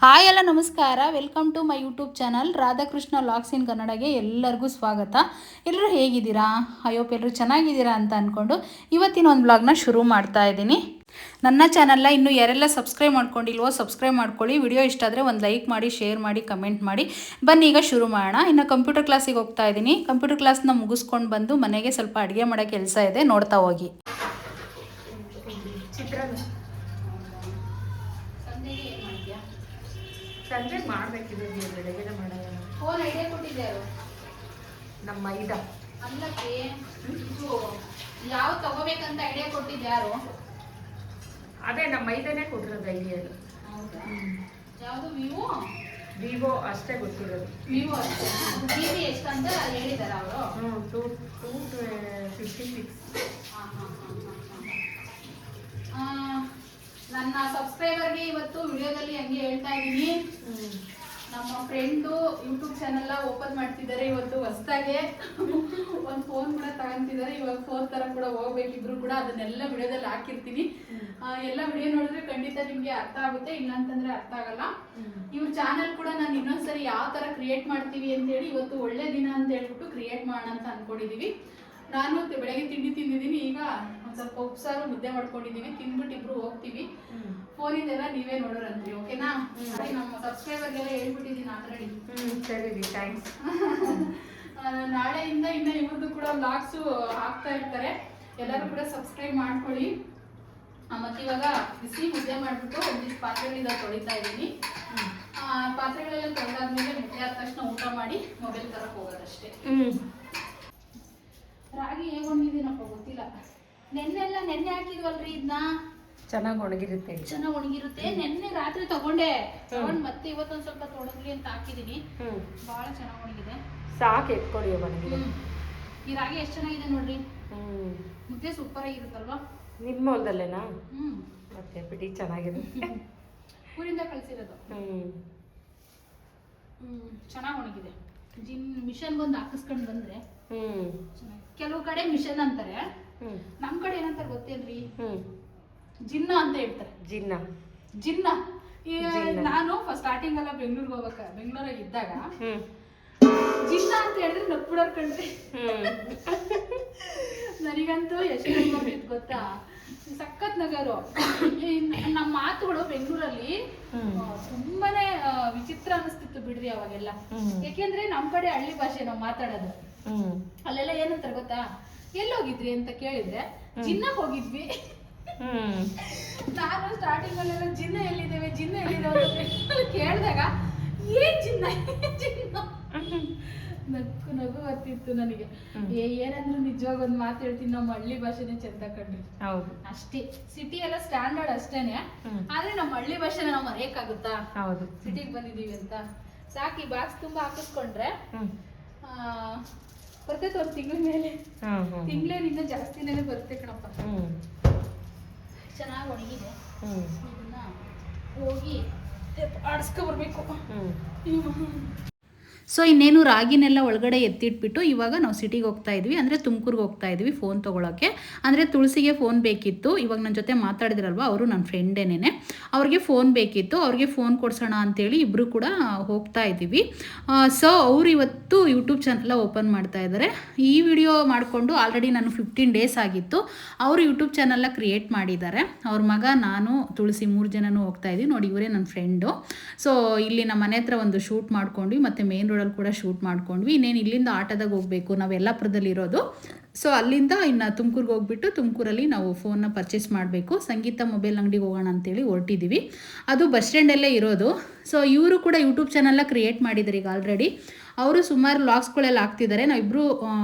Hi ಎಲ್ಲ ನಮಸ್ಕಾರ. Welcome to my YouTube channel Radhakrishna vlogs in ಕನ್ನಡಗೆ ಎಲ್ಲರಿಗೂ ಸ್ವಾಗತ. ಎಲ್ಲರೂ ಹೇಗಿದ್ದೀರಾ? ಅಯ್ಯೋಪ್ ಎಲ್ಲರೂ ಚೆನ್ನಾಗಿದ್ದೀರಾ ಅಂತ ಅಂದ್ಕೊಂಡು ಇವತ್ತಿನ ಒಂದು ವ್ಲಾಗ್ನ ಶುರು ಮಾಡ್ತಾ ಇದ್ದೀನಿ. ನನ್ನ ಚಾನಲ್ನ ಇನ್ನೂ ಯಾರೆಲ್ಲ ಸಬ್ಸ್ಕ್ರೈಬ್ ಮಾಡ್ಕೊಂಡಿಲ್ವೋ ಸಬ್ಸ್ಕ್ರೈಬ್ ಮಾಡ್ಕೊಳ್ಳಿ. ವಿಡಿಯೋ ಇಷ್ಟ ಆದರೆ ಒಂದು ಲೈಕ್ ಮಾಡಿ, ಶೇರ್ ಮಾಡಿ, ಕಮೆಂಟ್ ಮಾಡಿ. ಬನ್ನಿ ಈಗ ಶುರು ಮಾಡೋಣ. ಇನ್ನು ಕಂಪ್ಯೂಟರ್ ಕ್ಲಾಸಿಗೆ ಹೋಗ್ತಾ ಇದ್ದೀನಿ. ಕಂಪ್ಯೂಟರ್ ಕ್ಲಾಸ್ನ ಮುಗಿಸ್ಕೊಂಡು ಬಂದು ಮನೆಗೆ ಸ್ವಲ್ಪ ಅಡುಗೆ ಮಾಡೋ ಕೆಲಸ ಇದೆ, ನೋಡ್ತಾ ಹೋಗಿ. ಸಂಜೆ ಮಾಡಬೇಕಿದೆ, ಬೆಳಗ್ಗೆ ಮಾಡೋಣ. ಫೋನ್ ಐಡಿಯಾ ಕೊಟ್ಟಿದ್ದೆ ನಮ್ಮ ಮೈದಾ ಅಲ್ಲಕ್ಕೆ ಯಾವ ತಗೋಬೇಕಂತ ಐಡಿಯಾ ಕೊಟ್ಟಿದ್ದೆ ಯಾರು? ಅದೇ ನಮ್ಮ ಮೈದಾನೇ ಕೊಟ್ಟಿರೋದು ಐಡಿಯಾ. ಯಾವುದು? ವಿವೋ ಅಷ್ಟೇ ಗೊತ್ತಿರೋದು. ವಿವೋ ಜಿ ಬಿ ಎಷ್ಟು ಅಂತ ಹೇಳಿದಾರ ಅವರು? 256. ನನ್ನ ಸಬ್ಸ್ಕ್ರೈಬರ್ಗೆ ಇವತ್ತು ವಿಡಿಯೋದಲ್ಲಿ ಹಂಗೆ ಹೇಳ್ತಾ ಇದ್ದೀನಿ. ನಮ್ಮ ಫ್ರೆಂಡು ಯೂಟ್ಯೂಬ್ ಚಾನೆಲ್ ಓಪನ್ ಮಾಡ್ತಿದ್ದಾರೆ ಇವತ್ತು ಹೊಸದಾಗೆ. ಒಂದು ಫೋನ್ ಕೂಡ ತಗೊಂತಿದ್ದಾರೆ. ಇವಾಗ ಫೋನ್ ತರ ಕೂಡ ಹೋಗ್ಬೇಕಿದ್ರು ಕೂಡ ಅದನ್ನೆಲ್ಲ ವಿಡಿಯೋದಲ್ಲಿ ಹಾಕಿರ್ತೀನಿ. ಎಲ್ಲ ವಿಡಿಯೋ ನೋಡಿದ್ರೆ ಖಂಡಿತ ನಿಮ್ಗೆ ಅರ್ಥ ಆಗುತ್ತೆ, ಇಲ್ಲ ಅಂತಂದ್ರೆ ಅರ್ಥ ಆಗಲ್ಲ. ಇವ್ರ ಚಾನೆಲ್ ಕೂಡ ನಾನು ಇನ್ನೊಂದ್ಸರಿ ಯಾವ ತರ ಕ್ರಿಯೇಟ್ ಮಾಡ್ತೀವಿ ಅಂತ ಹೇಳಿ ಇವತ್ತು ಒಳ್ಳೆ ದಿನ ಅಂತ ಹೇಳ್ಬಿಟ್ಟು ಕ್ರಿಯೇಟ್ ಮಾಡೋಣ ಅಂತ ಅನ್ಕೊಂಡಿದೀವಿ. ನಾನು ಬೆಳಗ್ಗೆ ತಿಂಡಿ ತಿಂದಿದ್ದೀನಿ. ಈಗ ಒಂದ್ ಸ್ವಲ್ಪ ಉಪ್ಸಾರು ಮುದ್ದೆ ಮಾಡ್ಕೊಂಡಿದೀವಿ. ತಿಂದ್ಬಿಟ್ಟು ಇಬ್ರು ಹೋಗ್ತೀವಿ. ಫೋನಿಂದೆಲ್ಲ ನೀವೇ ನೋಡೋರಂತ್ರಿ, ಓಕೆನಾ? ನಮ್ಮ ಸಬ್ಸ್ಕ್ರೈಬರ್ಗೆಲ್ಲ ಹೇಳ್ಬಿಟ್ಟಿದ್ದೀನಿ ಆಲ್ರೆಡಿ. ಸರಿ ರೀ, ಥ್ಯಾಂಕ್ಸ್. ನಾಳೆಯಿಂದ ಇನ್ನ ಇವ್ರದ್ದು ಕೂಡ ವ್ಲಾಗ್ಸು ಹಾಕ್ತಾ ಇರ್ತಾರೆ. ಎಲ್ಲರೂ ಕೂಡ ಸಬ್ಸ್ಕ್ರೈಬ್ ಮಾಡ್ಕೊಳ್ಳಿ. ಮತ್ತೆ ಇವಾಗ ಬಿಸಿ ಮುದ್ದೆ ಮಾಡ್ಬಿಟ್ಟು ಒಂದಿಷ್ಟು ಪಾತ್ರೆಗಳಿಂದ ತೊಳಿತಾ ಇದ್ದೀನಿ. ಪಾತ್ರೆಗಳೆಲ್ಲ ತೊಳೆದಾದ್ಮೇಲೆ ಮುದ್ದೆ ಆದ ತಕ್ಷಣ ಊಟ ಮಾಡಿ ಮೊಬೈಲ್ ತರಕ್ ಹೋಗೋದಷ್ಟೇ. ರಾಗಿ ಹೇಗೆ ಒಣಗಿದ್ದೀನಪ್ಪ ಗೊತ್ತಿಲ್ಲ. ನೆನ್ನೆ ಹಾಕಿದ್ವಲ್ರಿ ಇದನ್ನ. ಚೆನ್ನಾಗಿ ಒಣಗಿರುತ್ತೆ. ಚೆನ್ನಾಗಿ ಒಣಗಿರುತ್ತೆ. ನೆನ್ನೆ ರಾತ್ರಿ ತಗೊಂಡು ಮತ್ತೆ ಇವತ್ತೊಂದ್ ಸ್ವಲ್ಪ ತೊಡಗ್ಲಿ ಅಂತ ಹಾಕಿದೀನಿ. ಬಹಳ ಚೆನ್ನಾಗಿ ಒಣಗಿದೆ. ಸಾಕು, ಎತ್ಕೊಳ್ಳಿ ಒಣಗಿದೆ. ಈ ರಾಗಿ ಎಷ್ಟು ಚೆನ್ನಾಗಿದೆ ನೋಡ್ರಿ. ಮುದ್ದೆ ಸೂಪರ್ ಆಗಿರುತ್ತಲ್ವಾ? ನಿಮ್ಮ ಹೊಲದಲ್ಲೇನಾ? ಮತ್ತೆ ಬಿಡಿ, ಚೆನ್ನಾಗಿರುತ್ತೆ. ಊರಿಂದ ಕಳ್ಸಿರೋದು. ಚೆನ್ನಾಗಿ ಒಣಗಿದೆ. ಮಿಷನ್ಗೊಂದು ಹಾಕಿಸ್ಕೊಂಡು ಬಂದ್ರೆ ಕೆಲವು ಕಡೆ ಮಿಷನ್ ಅಂತಾರೆ, ನಮ್ ಕಡೆ ಏನಂತಾರೆ ಗೊತ್ತೇನ್ರಿ? ಜಿನ್ನ ಅಂತ ಹೇಳ್ತಾರೆ. ಜಿನ್ನ. ನಾನು ಸ್ಟಾರ್ಟಿಂಗ್ ಎಲ್ಲ ಬೆಂಗಳೂರಾಗ ಇದ್ದಾಗ ಜಿನ್ನ ಅಂತ ಹೇಳಿದ್ರೆ ನಕ್ಬಿಡೋರ್ ಕಂಡ್ರಿ. ನನಗಂತೂ ಎಷ್ಟು ಬರ್ತಿತ್ತು ಗೊತ್ತಾ? ಸಖತ್ ನಗರು. ನಮ್ಮ ಮಾತುಗಳು ಬೆಂಗಳೂರಲ್ಲಿ ತುಂಬಾನೇ ವಿಚಿತ್ರ ಅನಿಸ್ತಿತ್ತು ಬಿಡ್ರಿ ಅವಾಗೆಲ್ಲ. ಯಾಕೆಂದ್ರೆ ನಮ್ ಕಡೆ ಹಳ್ಳಿ ಭಾಷೆ ನಾವು ಮಾತಾಡೋದು. ಅಲ್ಲೆಲ್ಲ ಏನಂತಾರೆ ಗೊತ್ತಾ? ಎಲ್ಲೋಗಿದ್ರಿ ಅಂತ ಕೇಳಿದ್ರೆ ಜಿನ್ನ ಹೋಗಿದ್ವಿ. ನಾನು ಸ್ಟಾರ್ಟಿಂಗ್ ಅಲ್ಲೆಲ್ಲ ಜಿನ್ನ ಎಲ್ಲಿದ್ದೇವೆ ಕೇಳಿದಾಗ ಏನ್ ಜಿನ್ನ ನಗು ಬರ್ತಿತ್ತು ನನಗೆ. ಏನಂದ್ರು ನಿಜವಾಗ ಒಂದ್ ಮಾತು ಹೇಳ್ತೀನಿ, ನಮ್ಮ ಹಳ್ಳಿ ಭಾಷೆನೇ ಚಂದ ಕಣ್ರಿ. ಹೌದು, ಅಷ್ಟೇ. ಸಿಟಿ ಎಲ್ಲ ಸ್ಟ್ಯಾಂಡರ್ಡ್ ಅಷ್ಟೇನೆ, ಆದ್ರೆ ನಮ್ಮ ಹಳ್ಳಿ ಭಾಷೆನ ನಾವು ಮರೆಯಕ್ಕಾಗುತ್ತಾ? ಹೌದು, ಸಿಟಿಗೆ ಬಂದಿದೀವಿ ಅಂತ. ಸಾಕಿ ಬಾಕ್ಸ್ ತುಂಬಾ ಹಾಕಿಸ್ಕೊಂಡ್ರೆ ಬರ್ತೈತೆ ಒಂದ್ ತಿಂಗಳ ಮೇಲೆ. ತಿಂಗಳೇನಿಂದ ಜಾಸ್ತಿನೇ ಬರುತ್ತೆ ಕಣಪ್ಪ. ಚೆನ್ನಾಗಿ ಒಣಗಿದೆ. ಇದನ್ನ ಹೋಗಿ ಆಡಿಸ್ಕೊ ಬರ್ಬೇಕು. ಸೊ ಇನ್ನೇನು ರಾಗಿನೆಲ್ಲ ಒಳಗಡೆ ಎತ್ತಿಟ್ಬಿಟ್ಟು ಇವಾಗ ನಾವು ಸಿಟಿಗೆ ಹೋಗ್ತಾ ಇದ್ವಿ, ಅಂದರೆ ತುಮಕೂರಿಗೆ ಹೋಗ್ತಾ ಇದ್ವಿ ಫೋನ್ ತೊಗೊಳಕ್ಕೆ. ಅಂದರೆ ತುಳಸಿಗೆ ಫೋನ್ ಬೇಕಿತ್ತು. ಇವಾಗ ನನ್ನ ಜೊತೆ ಮಾತಾಡಿದ್ರಲ್ವ, ಅವರು ನನ್ನ ಫ್ರೆಂಡೇನೆ. ಅವ್ರಿಗೆ ಫೋನ್ ಬೇಕಿತ್ತು, ಅವ್ರಿಗೆ ಫೋನ್ ಕೊಡ್ಸೋಣ ಅಂತೇಳಿ ಇಬ್ಬರು ಕೂಡ ಹೋಗ್ತಾ ಇದ್ದೀವಿ. ಸೊ ಅವರು ಇವತ್ತು ಯೂಟ್ಯೂಬ್ ಚಾನಲ್ ಓಪನ್ ಮಾಡ್ತಾ ಇದ್ದಾರೆ. ಈ ವಿಡಿಯೋ ಮಾಡಿಕೊಂಡು ಆಲ್ರೆಡಿ ನಾನು 15 ಡೇಸ್ ಆಗಿತ್ತು. ಅವರು ಯೂಟ್ಯೂಬ್ ಚಾನಲ್ನ ಕ್ರಿಯೇಟ್ ಮಾಡಿದ್ದಾರೆ. ಅವ್ರ ಮಗ, ನಾನು, ತುಳಸಿ 3 ಜನನೂ ಹೋಗ್ತಾ ಇದ್ವಿ. ನೋಡಿ, ಇವರೇ ನನ್ನ ಫ್ರೆಂಡು. ಸೊ ಇಲ್ಲಿ ನಮ್ಮ ಮನೆ ಹತ್ರ ಒಂದು ಶೂಟ್ ಮಾಡ್ಕೊಂಡ್ವಿ, ಮತ್ತು ಮೇನ್ ರೋಡಲ್ಲಿ ಕೂಡ ಶೂಟ್ ಮಾಡ್ಕೊಂಡ್ವಿ. ಇನ್ನೇನು ಇಲ್ಲಿಂದ ಆಟೋದಾಗ ಹೋಗಬೇಕು, ನಾವು ಯಲ್ಲಾಪುರದಲ್ಲಿ ಇರೋದು. ಸೊ ಅಲ್ಲಿಂದ ಇನ್ನು ತುಮಕೂರಿಗೆ ಹೋಗ್ಬಿಟ್ಟು ತುಮಕೂರಲ್ಲಿ ನಾವು ಫೋನ್ನ ಪರ್ಚೇಸ್ ಮಾಡಬೇಕು. ಸಂಗೀತ ಮೊಬೈಲ್ ಅಂಗಡಿಗೆ ಹೋಗೋಣ ಅಂತೇಳಿ ಹೊರಟಿದ್ದೀವಿ. ಅದು ಬಸ್ ಸ್ಟ್ಯಾಂಡಲ್ಲೇ ಇರೋದು. ಸೊ ಇವರು ಕೂಡ ಯೂಟ್ಯೂಬ್ ಚಾನಲ್ನ ಕ್ರಿಯೇಟ್ ಮಾಡಿದ್ದಾರೆ ಈಗ ಆಲ್ರೆಡಿ. ಅವರು ಸುಮಾರು ವ್ಲಾಗ್ಸ್ಗಳೆಲ್ಲ ಹಾಕ್ತಿದ್ದಾರೆ. ನಾವಿಬ್ಬರು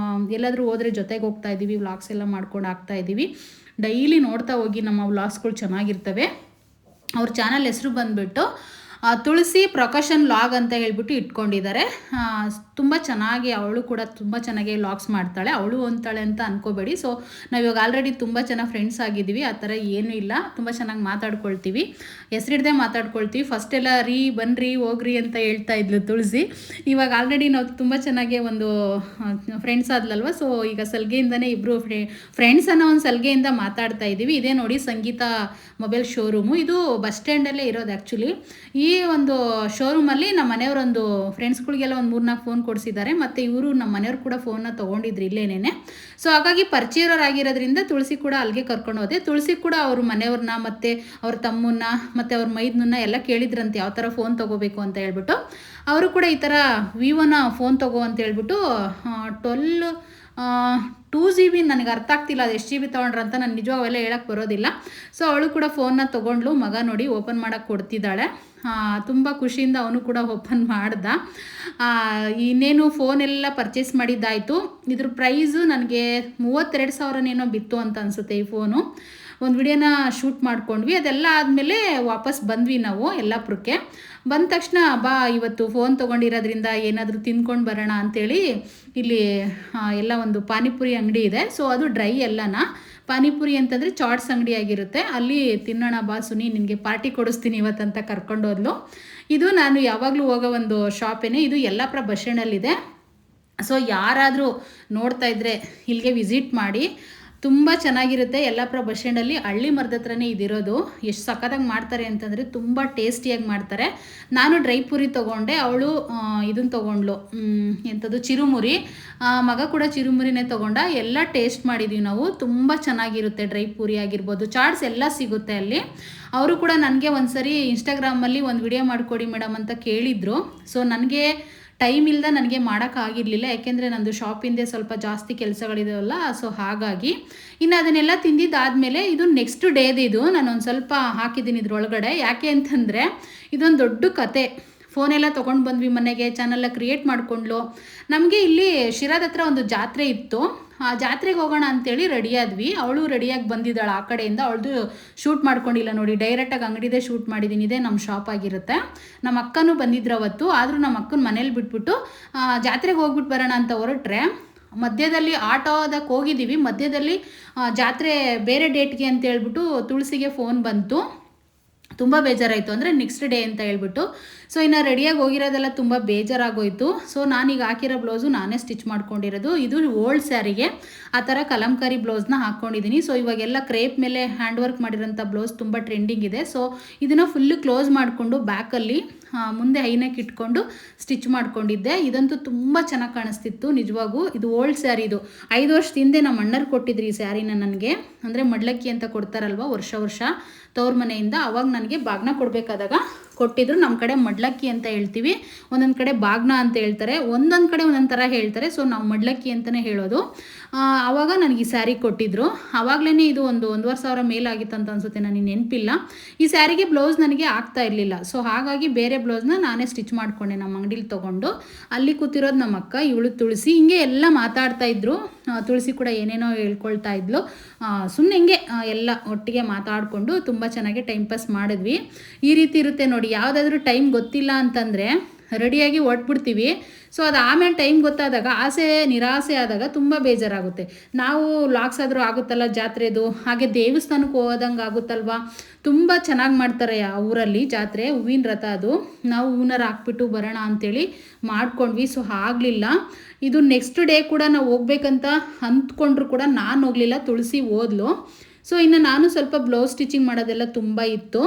ಎಲ್ಲಾದರೂ ಹೋದರೆ ಜೊತೆಗೆ ಹೋಗ್ತಾ ಇದ್ದೀವಿ, ವ್ಲಾಗ್ಸ್ ಎಲ್ಲ ಮಾಡ್ಕೊಂಡು ಹಾಕ್ತಾ ಇದ್ದೀವಿ. ಡೈಲಿ ನೋಡ್ತಾ ಹೋಗಿ, ನಮ್ಮ ವ್ಲಾಗ್ಸ್ಗಳು ಚೆನ್ನಾಗಿರ್ತವೆ. ಅವ್ರ ಚಾನಲ್ ಹೆಸರು ಬಂದುಬಿಟ್ಟು ತುಳಸಿ ಪ್ರಕಾಶನ್ ವ್ಲಾಗ್ ಅಂತ ಹೇಳ್ಬಿಟ್ಟು ಇಟ್ಕೊಂಡಿದ್ದಾರೆ. ತುಂಬ ಚೆನ್ನಾಗಿ ಅವಳು ಕೂಡ ತುಂಬ ಚೆನ್ನಾಗಿ ವ್ಲಾಗ್ಸ್ ಮಾಡ್ತಾಳೆ. ಅವಳು ಅಂತಾಳೆ ಅಂತ ಅನ್ಕೋಬೇಡಿ. ಸೊ ನಾವಿವಾಗ ಆಲ್ರೆಡಿ ತುಂಬ ಚೆನ್ನಾಗಿ ಫ್ರೆಂಡ್ಸ್ ಆಗಿದ್ದೀವಿ. ಆ ಥರ ಏನೂ ಇಲ್ಲ, ತುಂಬ ಚೆನ್ನಾಗಿ ಮಾತಾಡ್ಕೊಳ್ತೀವಿ, ಹೆಸರಿಡ್ದೆ ಮಾತಾಡ್ಕೊಳ್ತೀವಿ. ಫಸ್ಟೆಲ್ಲ ಬನ್ನಿರಿ ಹೋಗ್ರಿ ಅಂತ ಹೇಳ್ತಾ ಇದ್ಲು ತುಳಸಿ. ಇವಾಗ ಆಲ್ರೆಡಿ ನಾವು ತುಂಬ ಚೆನ್ನಾಗಿ ಒಂದು ಫ್ರೆಂಡ್ಸ್ ಆದ್ಲಲ್ವ. ಸೊ ಈಗ ಸಲ್ಗೆಯಿಂದನೇ ಇಬ್ಬರು ಫ್ರೆಂಡ್ಸ್ ಅನ್ನೋ ಒಂದು ಸಲ್ಗೆಯಿಂದ ಮಾತಾಡ್ತಾ ಇದ್ದೀವಿ. ಇದೇ ನೋಡಿ ಸಂಗೀತ ಮೊಬೈಲ್ ಶೋರೂಮು. ಇದು ಬಸ್ ಸ್ಟ್ಯಾಂಡಲ್ಲೇ ಇರೋದು ಆ್ಯಕ್ಚುಲಿ. ಈ ಒಂದು ಶೋರೂಮಲ್ಲಿ ನಮ್ಮ ಮನೆಯವರೊಂದು ಫ್ರೆಂಡ್ಸ್ಗಳಿಗೆಲ್ಲ ಒಂದು 3-4 ಫೋನ್ ಕೊಡಿಸಿದ್ದಾರೆ. ಮತ್ತು ಇವರು ನಮ್ಮ ಮನೆಯವ್ರು ಕೂಡ ಫೋನ್ನ ತೊಗೊಂಡಿದ್ರು ಇಲ್ಲೇನೆ. ಸೊ ಹಾಗಾಗಿ ಪರಿಚಯರಾಗಿರೋದ್ರಿಂದ ತುಳಸಿ ಕೂಡ ಅಲ್ಲಿಗೆ ಕರ್ಕೊಂಡು ಹೋದೆ. ತುಳಸಿ ಕೂಡ ಅವ್ರ ಮನೆಯವ್ರನ್ನ ಮತ್ತು ಅವ್ರ ತಮ್ಮನ್ನ ಮತ್ತು ಅವ್ರ ಮೈದನನ್ನ ಎಲ್ಲ ಕೇಳಿದ್ರಂತೆ ಯಾವ ಥರ ಫೋನ್ ತೊಗೋಬೇಕು ಅಂತ ಹೇಳ್ಬಿಟ್ಟು. ಅವರು ಕೂಡ ಈ ಥರ ವಿವೋನ ಫೋನ್ ತೊಗೋ ಅಂತ ಹೇಳ್ಬಿಟ್ಟು 2GB ನನಗೆ ಅರ್ಥ ಆಗ್ತಿಲ್ಲ ಅದು ಎಷ್ಟು GB ತೊಗೊಂಡ್ರೆ ಅಂತ. ನಾನು ನಿಜವಾಗ ಅವೆಲ್ಲ ಹೇಳಕ್ಕೆ ಬರೋದಿಲ್ಲ. ಸೊ ಅವಳು ಕೂಡ ಫೋನ್ನ ತೊಗೊಂಡ್ಲು. ಮಗ ನೋಡಿ ಓಪನ್ ಮಾಡೋಕ್ಕೆ ಕೊಡ್ತಿದ್ದಾಳೆ. ತುಂಬ ಖುಷಿಯಿಂದ ಅವನು ಕೂಡ ಓಪನ್ ಮಾಡ್ದ. ಇನ್ನೇನು ಫೋನೆಲ್ಲ ಪರ್ಚೇಸ್ ಮಾಡಿದ್ದಾಯಿತು. ಇದ್ರ ಪ್ರೈಸು ನನಗೆ 32,000 ಬಿತ್ತು ಅಂತ ಅನಿಸುತ್ತೆ ಈ ಫೋನು. ಒಂದು ವಿಡಿಯೋನ ಶೂಟ್ ಮಾಡ್ಕೊಂಡ್ವಿ. ಅದೆಲ್ಲ ಆದಮೇಲೆ ವಾಪಸ್ ಬಂದ್ವಿ ನಾವು ಯಲ್ಲಾಪುರಕ್ಕೆ. ಬಂದ ತಕ್ಷಣ ಬಾ ಇವತ್ತು ಫೋನ್ ತೊಗೊಂಡಿರೋದ್ರಿಂದ ಏನಾದರೂ ತಿನ್ಕೊಂಡು ಬರೋಣ ಅಂಥೇಳಿ ಇಲ್ಲಿ ಎಲ್ಲ ಒಂದು ಪಾನಿಪುರಿ ಅಂಗಡಿ ಇದೆ. ಸೊ ಅದು ಡ್ರೈ ಎಲ್ಲನ ಪಾನಿಪುರಿ ಅಂತಂದರೆ ಚಾಟ್ಸ್ ಅಂಗಡಿ ಆಗಿರುತ್ತೆ. ಅಲ್ಲಿ ತಿನ್ನೋಣ ಬಾ ಸುನಿ, ನಿನಗೆ ಪಾರ್ಟಿ ಕೊಡಿಸ್ತೀನಿ ಇವತ್ತಂತ ಕರ್ಕೊಂಡೋದ್ಲು. ಇದು ನಾನು ಯಾವಾಗಲೂ ಹೋಗೋ ಒಂದು ಶಾಪೇನೆ. ಇದು ಯಲ್ಲಾಪುರ ಬಸ್ ಸ್ಟ್ಯಾಂಡಲ್ಲಿದೆ. ಸೊ ಯಾರಾದರೂ ನೋಡ್ತಾ ಇದ್ದರೆ ಇಲ್ಲಿಗೆ ವಿಸಿಟ್ ಮಾಡಿ, ತುಂಬ ಚೆನ್ನಾಗಿರುತ್ತೆ. ಯಲ್ಲಾಪುರ ಬಸ್ ಸ್ಟ್ಯಾಂಡಲ್ಲಿ ಹಳ್ಳಿ ಮರದ ಹತ್ರನೇ ಇದಿರೋದು. ಎಷ್ಟು ಸಖತ್ತಾಗಿ ಮಾಡ್ತಾರೆ ಅಂತಂದರೆ ತುಂಬ ಟೇಸ್ಟಿಯಾಗಿ ಮಾಡ್ತಾರೆ. ನಾನು ಡ್ರೈ ಪುರಿ ತೊಗೊಂಡೆ, ಅವಳು ಇದನ್ನು ತೊಗೊಂಡ್ಲು, ಎಂಥದ್ದು ಚಿರುಮುರಿ. ಮಗ ಕೂಡ ಚಿರುಮುರಿನೇ ತೊಗೊಂಡ. ಎಲ್ಲ ಟೇಸ್ಟ್ ಮಾಡಿದ್ದೀವಿ ನಾವು. ತುಂಬ ಚೆನ್ನಾಗಿರುತ್ತೆ. ಡ್ರೈ ಪುರಿ ಆಗಿರ್ಬೋದು, ಚಾಟ್ಸ್ ಎಲ್ಲ ಸಿಗುತ್ತೆ ಅಲ್ಲಿ. ಅವರು ಕೂಡ ನನಗೆ ಒಂದು ಸರಿ ಇನ್ಸ್ಟಾಗ್ರಾಮಲ್ಲಿ ಒಂದು ವಿಡಿಯೋ ಮಾಡಿಕೊಡಿ ಮೇಡಮ್ ಅಂತ ಕೇಳಿದರು. ಸೊ ನನಗೆ ಟೈಮ್ ಇಲ್ಲದೆ ನನಗೆ ಮಾಡೋಕ್ಕಾಗಿರಲಿಲ್ಲ, ಯಾಕೆಂದರೆ ನಂದು ಶಾಪಿಂದೇ ಸ್ವಲ್ಪ ಜಾಸ್ತಿ ಕೆಲಸಗಳಿದಾವಲ್ಲ. ಸೊ ಹಾಗಾಗಿ ಇನ್ನು ಅದನ್ನೆಲ್ಲ ತಿಂದಿದ್ದಾದಮೇಲೆ ಇದು ನೆಕ್ಸ್ಟ್ ಡೇದು. ಇದು ನಾನು ಒಂದು ಸ್ವಲ್ಪ ಹಾಕಿದ್ದೀನಿ ಇದ್ರೊಳಗಡೆ. ಯಾಕೆ ಅಂತಂದರೆ ಇದೊಂದು ದೊಡ್ಡ ಕತೆ. ಫೋನೆಲ್ಲ ತೊಗೊಂಡು ಬಂದ್ವಿ ಮನೆಗೆ, ಚಾನೆಲ್ಲ ಕ್ರಿಯೇಟ್ ಮಾಡಿಕೊಂಡ್ಲು. ನಮಗೆ ಇಲ್ಲಿ ಶಿರಾದ ಹತ್ರ ಒಂದು ಜಾತ್ರೆ ಇತ್ತು. ಆ ಜಾತ್ರೆಗೆ ಹೋಗೋಣ ಅಂಥೇಳಿ ರೆಡಿಯಾದ್ವಿ. ಅವಳು ರೆಡಿಯಾಗಿ ಬಂದಿದ್ದಾಳೆ ಆ ಕಡೆಯಿಂದ. ಅವಳದು ಶೂಟ್ ಮಾಡ್ಕೊಂಡಿಲ್ಲ ನೋಡಿ, ಡೈರೆಕ್ಟಾಗಿ ಅಂಗಡಿದೇ ಶೂಟ್ ಮಾಡಿದ್ದೀನಿ. ಇದೇ ನಮ್ಮ ಶಾಪ್ ಆಗಿರುತ್ತೆ. ನಮ್ಮ ಅಕ್ಕನೂ ಬಂದಿದ್ರು ಅವತ್ತು. ಆದರೂ ನಮ್ಮ ಅಕ್ಕನ ಮನೇಲಿ ಬಿಟ್ಬಿಟ್ಟು ಜಾತ್ರೆಗೆ ಹೋಗ್ಬಿಟ್ಟು ಬರೋಣ ಅಂತ ಹೊರಟ್ರೆ, ಮಧ್ಯದಲ್ಲಿ ಆಟೋದಕ್ಕೆ ಹೋಗಿದ್ದೀವಿ. ಮಧ್ಯದಲ್ಲಿ ಜಾತ್ರೆ ಬೇರೆ ಡೇಟ್ಗೆ ಅಂತ ಹೇಳ್ಬಿಟ್ಟು ತುಳಸಿಗೆ ಫೋನ್ ಬಂತು. ತುಂಬ ಬೇಜಾರಾಯಿತು, ಅಂದರೆ ನೆಕ್ಸ್ಟ್ ಡೇ ಅಂತ ಹೇಳ್ಬಿಟ್ಟು. ಸೊ ಇನ್ನು ರೆಡಿಯಾಗಿ ಹೋಗಿರೋದೆಲ್ಲ ತುಂಬ ಬೇಜಾರಾಗೋಯಿತು. ಸೊ ನಾನೀಗ ಹಾಕಿರೋ ಬ್ಲೌಸು ನಾನೇ ಸ್ಟಿಚ್ ಮಾಡ್ಕೊಂಡಿರೋದು. ಇದು ಓಲ್ಡ್ ಸ್ಯಾರಿಗೆ ಆ ಥರ ಕಲಂಕಾರಿ ಬ್ಲೌಸ್ನ ಹಾಕ್ಕೊಂಡಿದ್ದೀನಿ. ಸೊ ಇವಾಗೆಲ್ಲ ಕ್ರೇಪ್ ಮೇಲೆ ಹ್ಯಾಂಡ್ ವರ್ಕ್ ಮಾಡಿರೋಂಥ ಬ್ಲೌಸ್ ತುಂಬ ಟ್ರೆಂಡಿಂಗ್ ಇದೆ. ಸೊ ಇದನ್ನು ಫುಲ್ಲು ಕ್ಲೋಸ್ ಮಾಡಿಕೊಂಡು ಬ್ಯಾಕಲ್ಲಿ ಮುಂದೆ ಐನಕ್ಕೆ ಇಟ್ಕೊಂಡು ಸ್ಟಿಚ್ ಮಾಡ್ಕೊಂಡಿದ್ದೆ. ಇದಂತೂ ತುಂಬ ಚೆನ್ನಾಗಿ ಕಾಣಿಸ್ತಿತ್ತು ನಿಜವಾಗೂ. ಇದು ಓಲ್ಡ್ ಸ್ಯಾರಿ. ಇದು 5 ವರ್ಷದ ಹಿಂದೆ ನಮ್ಮ ಅಣ್ಣರು ಕೊಟ್ಟಿದ್ರು ಈ ಸ್ಯಾರಿನ ನನಗೆ. ಅಂದರೆ ಮಡ್ಲಕ್ಕಿ ಅಂತ ಕೊಡ್ತಾರಲ್ವ ವರ್ಷ ತವ್ರ ಮನೆಯಿಂದ. ಅವಾಗ ನನಗೆ ಬಾಗ್ನ ಕೊಡಬೇಕಾದಾಗ ಕೊಟ್ಟಿದ್ರು. ನಮ್ಮ ಕಡೆ ಮಡ್ಲಕ್ಕಿ ಅಂತ ಹೇಳ್ತೀವಿ, ಒಂದೊಂದು ಕಡೆ ಬಾಗ್ನ ಅಂತ ಹೇಳ್ತಾರೆ, ಒಂದೊಂದು ಕಡೆ ಒಂದೊಂದು ಥರ ಹೇಳ್ತಾರೆ. ಸೊ ನಾವು ಮಡ್ಲಕ್ಕಿ ಅಂತಲೇ ಹೇಳೋದು. ಆವಾಗ ನನಗೆ ಈ ಸ್ಯಾರಿ ಕೊಟ್ಟಿದ್ರು. ಆವಾಗಲೇ ಇದು 1,500 ಮೇಲಾಗಿತ್ತು ಅಂತ ಅನಿಸುತ್ತೆ, ನನಗೆ ನೆನಪಿಲ್ಲ. ಈ ಸ್ಯಾರಿಗೆ ಬ್ಲೌಸ್ ನನಗೆ ಆಗ್ತಾ ಇರಲಿಲ್ಲ. ಸೊ ಹಾಗಾಗಿ ಬೇರೆ ಬ್ಲೌಸ್ನ ನಾನೇ ಸ್ಟಿಚ್ ಮಾಡಿಕೊಂಡೆ ನಮ್ಮ ಅಂಗಡಿಲಿ ತೊಗೊಂಡು. ಅಲ್ಲಿ ಕೂತಿರೋದು ನಮ್ಮ ಅಕ್ಕ, ಇವಳು ತುಳಸಿ. ಹಿಂಗೆ ಎಲ್ಲ ಮಾತಾಡ್ತಾ ಇದ್ರು. ತುಳಸಿ ಕೂಡ ಏನೇನೋ ಹೇಳ್ಕೊಳ್ತಾ ಇದ್ಲು. ಸುಮ್ಮನೆ ಹಿಂಗೆ ಎಲ್ಲ ಒಟ್ಟಿಗೆ ಮಾತಾಡಿಕೊಂಡು ತುಂಬ ಚೆನ್ನಾಗಿ ಟೈಮ್ ಪಾಸ್ ಮಾಡಿದ್ವಿ. ಈ ರೀತಿ ಇರುತ್ತೆ ನೋಡಿ, ಯಾವುದಾದ್ರೂ ಟೈಮ್ ಗೊತ್ತಿಲ್ಲ ಅಂತಂದರೆ ರೆಡಿಯಾಗಿ ಹೊಟ್ಬಿಡ್ತೀವಿ. ಸೊ ಅದು ಆಮೇಲೆ ಟೈಮ್ ಗೊತ್ತಾದಾಗ ನಿರಾಸೆ ಆದಾಗ ತುಂಬ ಬೇಜಾರಾಗುತ್ತೆ. ನಾವು ಲಾಕ್ಸ್ ಆದರೂ ಆಗುತ್ತಲ್ಲ ಜಾತ್ರೆದು, ಹಾಗೆ ದೇವಸ್ಥಾನಕ್ಕೆ ಹೋದಂಗೆ ಆಗುತ್ತಲ್ವ. ತುಂಬ ಚೆನ್ನಾಗಿ ಮಾಡ್ತಾರೆ ಆ ಊರಲ್ಲಿ ಜಾತ್ರೆ, ಹೂವಿನ ರಥ ಅದು. ನಾವು ಹೂನಾರ ಹಾಕ್ಬಿಟ್ಟು ಬರೋಣ ಅಂಥೇಳಿ ಮಾಡ್ಕೊಂಡ್ವಿ. ಸೊ ಆಗಲಿಲ್ಲ. ಇದು ನೆಕ್ಸ್ಟ್ ಡೇ ಕೂಡ ನಾವು ಹೋಗ್ಬೇಕಂತ ಅಂದ್ಕೊಂಡ್ರು ಕೂಡ ನಾನು ಹೋಗಲಿಲ್ಲ, ತುಳಸಿ ಓದ್ಲು. ಸೊ ಇನ್ನು ನಾನು ಸ್ವಲ್ಪ ಬ್ಲೌಸ್ ಸ್ಟಿಚಿಂಗ್ ಮಾಡೋದೆಲ್ಲ ತುಂಬ ಇತ್ತು.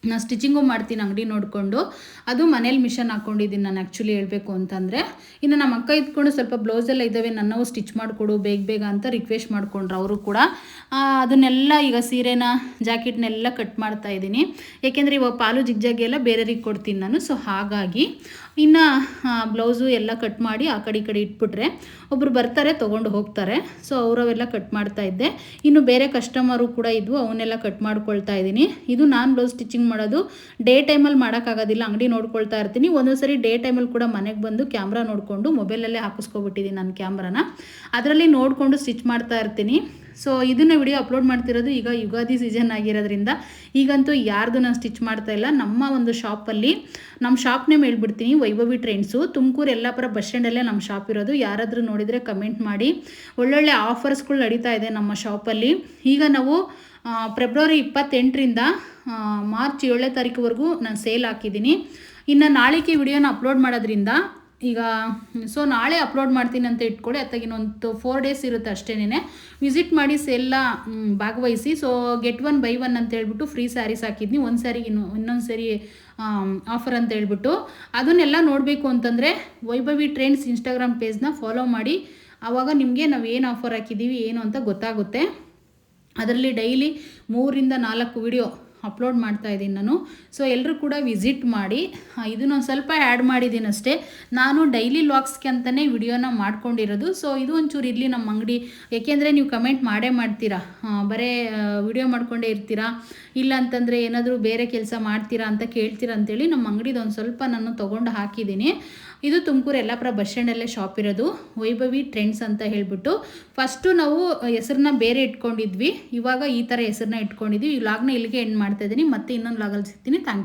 ನಾನು ಸ್ಟಿಚಿಂಗು ಮಾಡ್ತೀನಿ ಅಂಗಡಿ ನೋಡಿಕೊಂಡು. ಅದು ಮನೇಲಿ ಮಿಷನ್ ಹಾಕ್ಕೊಂಡಿದ್ದೀನಿ ನಾನು ಆ್ಯಕ್ಚುಲಿ ಹೇಳಬೇಕು ಅಂತಂದರೆ. ಇನ್ನು ನಮ್ಮ ಅಕ್ಕ ಇದ್ಕೊಂಡು ಸ್ವಲ್ಪ ಬ್ಲೌಸೆಲ್ಲ ಇದ್ದಾವೆ, ನನ್ನವು ಸ್ಟಿಚ್ ಮಾಡಿಕೊಡು ಬೇಗ ಅಂತ ರಿಕ್ವೆಸ್ಟ್ ಮಾಡಿಕೊಂಡ್ರು ಅವರು ಕೂಡ. ಅದನ್ನೆಲ್ಲ ಈಗ ಸೀರೆನ ಜಾಕೆಟ್ನೆಲ್ಲ ಕಟ್ ಮಾಡ್ತಾ ಇದ್ದೀನಿ. ಏಕೆಂದರೆ ಇವಾಗ ಪಾಲು ಜಿಗ್ಜಾಗಿ ಬೇರೆಯವ್ರಿಗೆ ಕೊಡ್ತೀನಿ ನಾನು. ಸೊ ಹಾಗಾಗಿ ಇನ್ನು ಬ್ಲೌಸು ಎಲ್ಲ ಕಟ್ ಮಾಡಿ ಆ ಕಡೆ ಈ ಕಡೆ ಇಟ್ಬಿಟ್ರೆ ಒಬ್ಬರು ಬರ್ತಾರೆ ತೊಗೊಂಡು ಹೋಗ್ತಾರೆ. ಸೊ ಅವರವೆಲ್ಲ ಕಟ್ ಮಾಡ್ತಾ ಇದ್ದೆ. ಇನ್ನು ಬೇರೆ ಕಸ್ಟಮರು ಕೂಡ ಇದ್ವು, ಅವನ್ನೆಲ್ಲ ಕಟ್ ಮಾಡ್ಕೊಳ್ತಾ ಇದ್ದೀನಿ. ಇದು ನಾನು ಬ್ಲೌಸ್ ಸ್ಟಿಚಿಂಗ್ ಮಾಡೋದು ಡೇ ಟೈಮಲ್ಲಿ ಮಾಡೋಕ್ಕಾಗೋದಿಲ್ಲ, ಅಂಗಡಿ ನೋಡ್ಕೊಳ್ತಾ ಇರ್ತೀನಿ. ಒಂದೊಂದು ಸರಿ ಡೇ ಟೈಮಲ್ಲಿ ಕೂಡ ಮನೆಗೆ ಬಂದು ಕ್ಯಾಮ್ರಾ ನೋಡಿಕೊಂಡು ಮೊಬೈಲಲ್ಲೇ ಹಾಕಿಸ್ಕೊಬಿಟ್ಟಿದ್ದೀನಿ ನನ್ನ ಕ್ಯಾಮ್ರಾನ, ಅದರಲ್ಲಿ ನೋಡಿಕೊಂಡು ಸ್ಟಿಚ್ ಮಾಡ್ತಾ ಇರ್ತೀನಿ. ಸೊ ಇದನ್ನು ವಿಡಿಯೋ ಅಪ್ಲೋಡ್ ಮಾಡ್ತಿರೋದು ಈಗ ಯುಗಾದಿ ಸೀಸನ್ ಆಗಿರೋದ್ರಿಂದ ಈಗಂತೂ ಯಾರ್ದು ನಾನು ಸ್ಟಿಚ್ ಮಾಡ್ತಾ ಇಲ್ಲ. ನಮ್ಮ ಒಂದು ಶಾಪಲ್ಲಿ, ನಮ್ಮ ಶಾಪ್ ನೇಮ್ ಹೇಳ್ಬಿಡ್ತೀನಿ, ವೈಭವಿ ಟ್ರೆಂಡ್ಸು, ತುಮಕೂರು ಯಲ್ಲಾಪುರ ಬಸ್ ಸ್ಟ್ಯಾಂಡಲ್ಲೇ ನಮ್ಮ ಶಾಪ್ ಇರೋದು. ಯಾರಾದರೂ ನೋಡಿದರೆ ಕಮೆಂಟ್ ಮಾಡಿ. ಒಳ್ಳೊಳ್ಳೆ ಆಫರ್ಸ್ಗಳು ನಡೀತಾ ಇದೆ ನಮ್ಮ ಶಾಪಲ್ಲಿ. ಈಗ ನಾವು ಫೆಬ್ರವರಿ 28ರಿಂದ ಮಾರ್ಚ್ 7ನೇ ತಾರೀಕುವರೆಗೂ ನಾನು ಸೇಲ್ ಹಾಕಿದ್ದೀನಿ. ಇನ್ನು ನಾಳೆಗೆ ವಿಡಿಯೋನ ಅಪ್ಲೋಡ್ ಮಾಡೋದ್ರಿಂದ ಈಗ ಸೊ ನಾಳೆ ಅಪ್ಲೋಡ್ ಮಾಡ್ತೀನಿ ಅಂತ ಇಟ್ಕೊಳ್ಳಿ. ಅತ್ತಾಗಿನೊಂದು 4 ಡೇಸ್ ಇರುತ್ತೆ ಅಷ್ಟೇನೆ. ವಿಸಿಟ್ ಮಾಡಿ ಸೇಲ್ನ ಭಾಗವಹಿಸಿ. ಸೊ ಗೆಟ್ 1 ಬೈ 1 ಅಂತ ಹೇಳ್ಬಿಟ್ಟು ಫ್ರೀ ಸ್ಯಾರೀಸ್ ಹಾಕಿದ್ನಿ, ಒಂದು ಸ್ಯಾರಿಗೆ ಇನ್ನೊಂದು ಸ್ಯಾರಿ ಆಫರ್ ಅಂತ ಹೇಳ್ಬಿಟ್ಟು. ಅದನ್ನೆಲ್ಲ ನೋಡಬೇಕು ಅಂತಂದರೆ ವೈಭವಿ ಟ್ರೆಂಡ್ಸ್ ಇನ್ಸ್ಟಾಗ್ರಾಮ್ ಪೇಜ್ನ ಫಾಲೋ ಮಾಡಿ. ಆವಾಗ ನಿಮಗೆ ನಾವು ಏನು ಆಫರ್ ಹಾಕಿದ್ದೀವಿ ಏನು ಅಂತ ಗೊತ್ತಾಗುತ್ತೆ. ಅದರಲ್ಲಿ ಡೈಲಿ 3ರಿಂದ 4 ವಿಡಿಯೋ ಅಪ್ಲೋಡ್ ಮಾಡ್ತಾ ಇದ್ದೀನಿ ನಾನು. ಸೊ ಎಲ್ಲರೂ ಕೂಡ ವಿಸಿಟ್ ಮಾಡಿ. ಇದನ್ನೊಂದು ಸ್ವಲ್ಪ ಆ್ಯಡ್ ಮಾಡಿದ್ದೀನಿ ಅಷ್ಟೇ, ನಾನು ಡೈಲಿ ವ್ಲಾಗ್ಸ್ಗೆ ಅಂತಲೇ ವಿಡಿಯೋನ ಮಾಡ್ಕೊಂಡಿರೋದು. ಸೊ ಇದು ಒಂಚೂರು ಇರಲಿ ನಮ್ಮ ಅಂಗಡಿ, ಏಕೆಂದರೆ ನೀವು ಕಮೆಂಟ್ ಮಾಡೇ ಮಾಡ್ತೀರಾ, ಬರೀ ವಿಡಿಯೋ ಮಾಡ್ಕೊಂಡೇ ಇರ್ತೀರಾ, ಇಲ್ಲ ಅಂತಂದರೆ ಏನಾದರೂ ಬೇರೆ ಕೆಲಸ ಮಾಡ್ತೀರಾ ಅಂತ ಕೇಳ್ತೀರಾ ಅಂತೇಳಿ ನಮ್ಮ ಅಂಗಡಿದು ಒಂದು ಸ್ವಲ್ಪ ನಾನು ತೊಗೊಂಡು ಹಾಕಿದ್ದೀನಿ. ಇದು ತುಮಕೂರು ಯಲ್ಲಾಪುರ ಬಸ್ ಸ್ಟ್ಯಾಂಡಲ್ಲೇ ಶಾಪ್ ಇರೋದು, ವೈಭವಿ ಟ್ರೆಂಡ್ಸ್ ಅಂತ ಹೇಳ್ಬಿಟ್ಟು. ಫಸ್ಟು ನಾವು ಹೆಸರನ್ನ ಬೇರೆ ಇಟ್ಕೊಂಡಿದ್ವಿ, ಇವಾಗ ಈ ಥರ ಹೆಸರನ್ನ ಇಟ್ಕೊಂಡಿದ್ವಿ. ಈ ವ್ಲಾಗ್ನ ಇಲ್ಲಿಗೆ ಎಂಡ್ ಮಾಡ್ತಾಯಿದ್ದೀನಿ, ಮತ್ತೆ ಇನ್ನೊಂದು ವ್ಲಾಗಲ್ಲಿ ಸಿಗ್ತೀನಿ. Thank you.